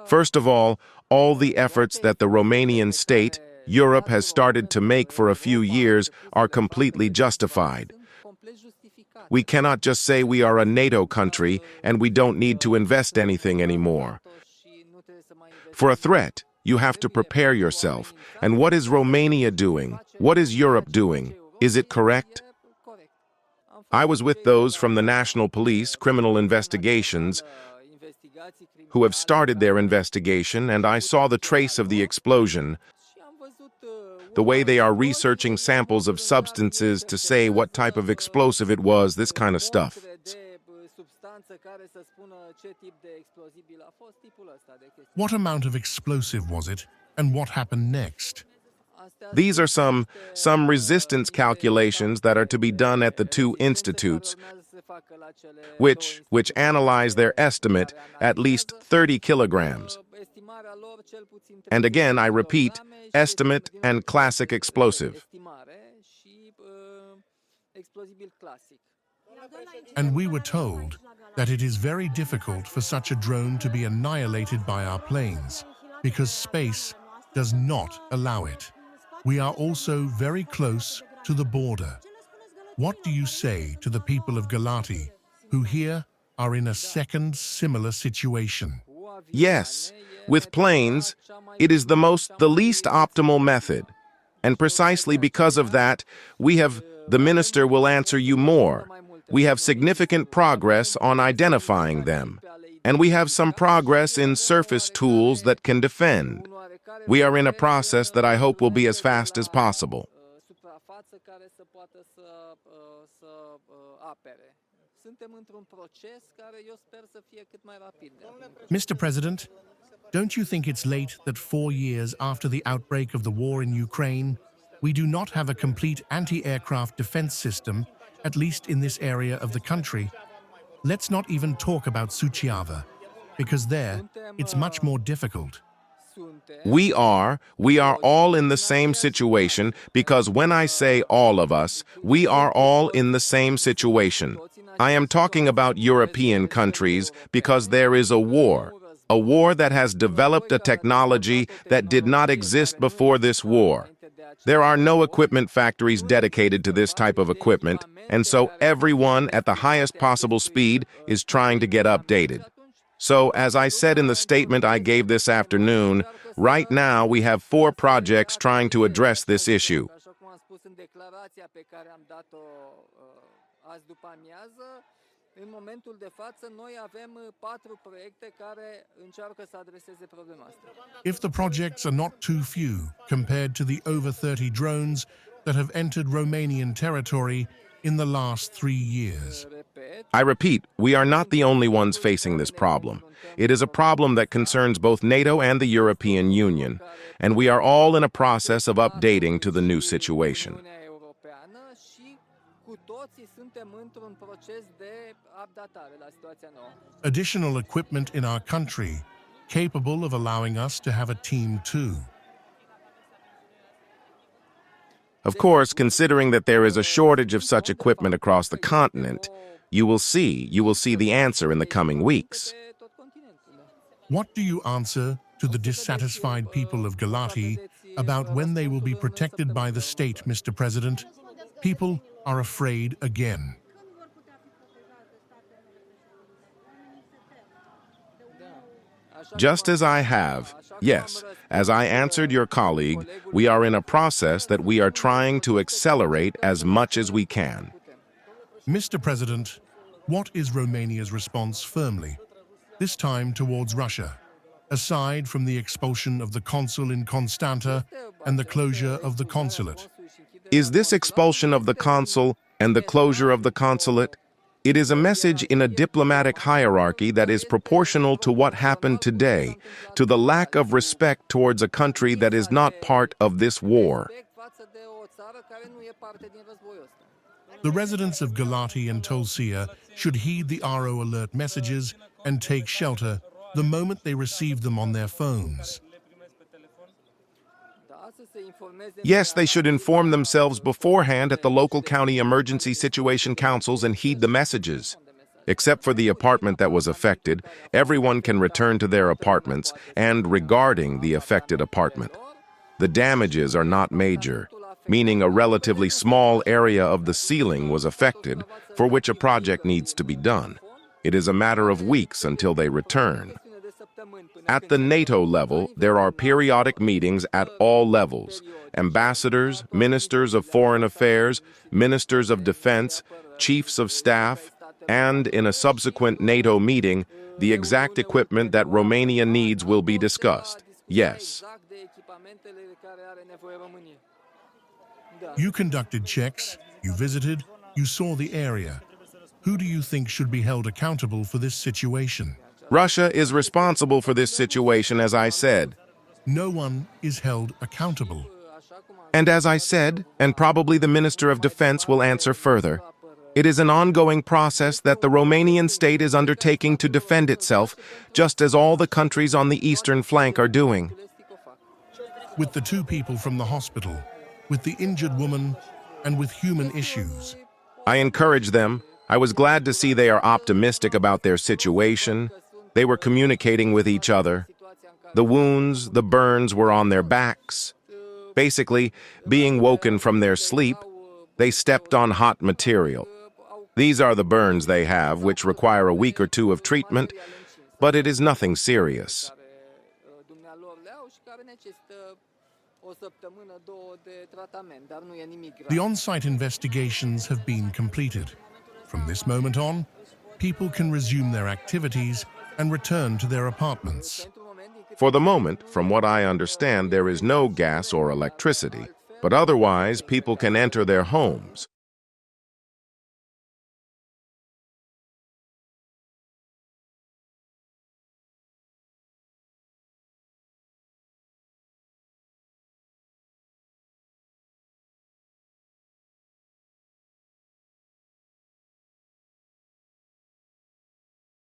First of all the efforts that the Romanian state, Europe has started to make for a few years are completely justified. We cannot just say we are a NATO country and we don't need to invest anything anymore. For a threat, you have to prepare yourself. And what is Romania doing? What is Europe doing? Is it correct? I was with those from the National Police, Criminal Investigations, who have started their investigation, and I saw the trace of the explosion, the way they are researching samples of substances to say what type of explosive it was, this kind of stuff. What amount of explosive was it, and what happened next? These are some resistance calculations that are to be done at the two institutes, which analyze their estimate at least 30 kilograms. And again, I repeat, estimate and classic explosive. And we were told that it is very difficult for such a drone to be annihilated by our planes, because space does not allow it. We are also very close to the border. What do you say to the people of Galati, who here are in a second similar situation? Yes, with planes, it is the least optimal method. And precisely because of that, the minister will answer you more. We have significant progress on identifying them. And we have some progress in surface tools that can defend. We are in a process that I hope will be as fast as possible. Mr. President, don't you think it's late that 4 years after the outbreak of the war in Ukraine, we do not have a complete anti-aircraft defense system, at least in this area of the country? Let's not even talk about Suceava, because there, it's much more difficult. We are all in the same situation, because when I say all of us, we are all in the same situation. I am talking about European countries because there is a war that has developed a technology that did not exist before this war. There are no equipment factories dedicated to this type of equipment, and so everyone at the highest possible speed is trying to get updated. So, as I said in the statement I gave this afternoon, right now we have 4 projects trying to address this issue. If the projects are not too few compared to the over 30 drones that have entered Romanian territory in the last 3 years. I repeat, we are not the only ones facing this problem. It is a problem that concerns both NATO and the European Union, and we are all in a process of updating to the new situation. Additional equipment in our country, capable of allowing us to have a team too. Of course, considering that there is a shortage of such equipment across the continent, you will see the answer in the coming weeks. What do you answer to the dissatisfied people of Galati about when they will be protected by the state, Mr. President? People are afraid again. Just as I have, yes, as I answered your colleague, we are in a process that we are trying to accelerate as much as we can. Mr. President, what is Romania's response firmly, this time towards Russia, aside from the expulsion of the consul in Constanta and the closure of the consulate? Is this expulsion of the consul and the closure of the consulate? It is a message in a diplomatic hierarchy that is proportional to what happened today, to the lack of respect towards a country that is not part of this war. The residents of Galati and Tulcea should heed the RO alert messages and take shelter the moment they receive them on their phones. Yes, they should inform themselves beforehand at the local county emergency situation councils and heed the messages. Except for the apartment that was affected, everyone can return to their apartments and regarding the affected apartment. The damages are not major, meaning a relatively small area of the ceiling was affected for which a project needs to be done. It is a matter of weeks until they return. At the NATO level, there are periodic meetings at all levels. Ambassadors, ministers of foreign affairs, ministers of defense, chiefs of staff, and in a subsequent NATO meeting, the exact equipment that Romania needs will be discussed. Yes. You conducted checks, you visited, you saw the area. Who do you think should be held accountable for this situation? Russia is responsible for this situation, as I said. No one is held accountable. And as I said, and probably the Minister of Defense will answer further, it is an ongoing process that the Romanian state is undertaking to defend itself, just as all the countries on the eastern flank are doing. With the two people from the hospital, with the injured woman, and with human issues. I encourage them. I was glad to see they are optimistic about their situation. They were communicating with each other. The wounds, the burns were on their backs. Basically, being woken from their sleep, they stepped on hot material. These are the burns they have, which require a week or two of treatment, but it is nothing serious. The on-site investigations have been completed. From this moment on, people can resume their activities and return to their apartments. For the moment, from what I understand, there is no gas or electricity, but otherwise people can enter their homes.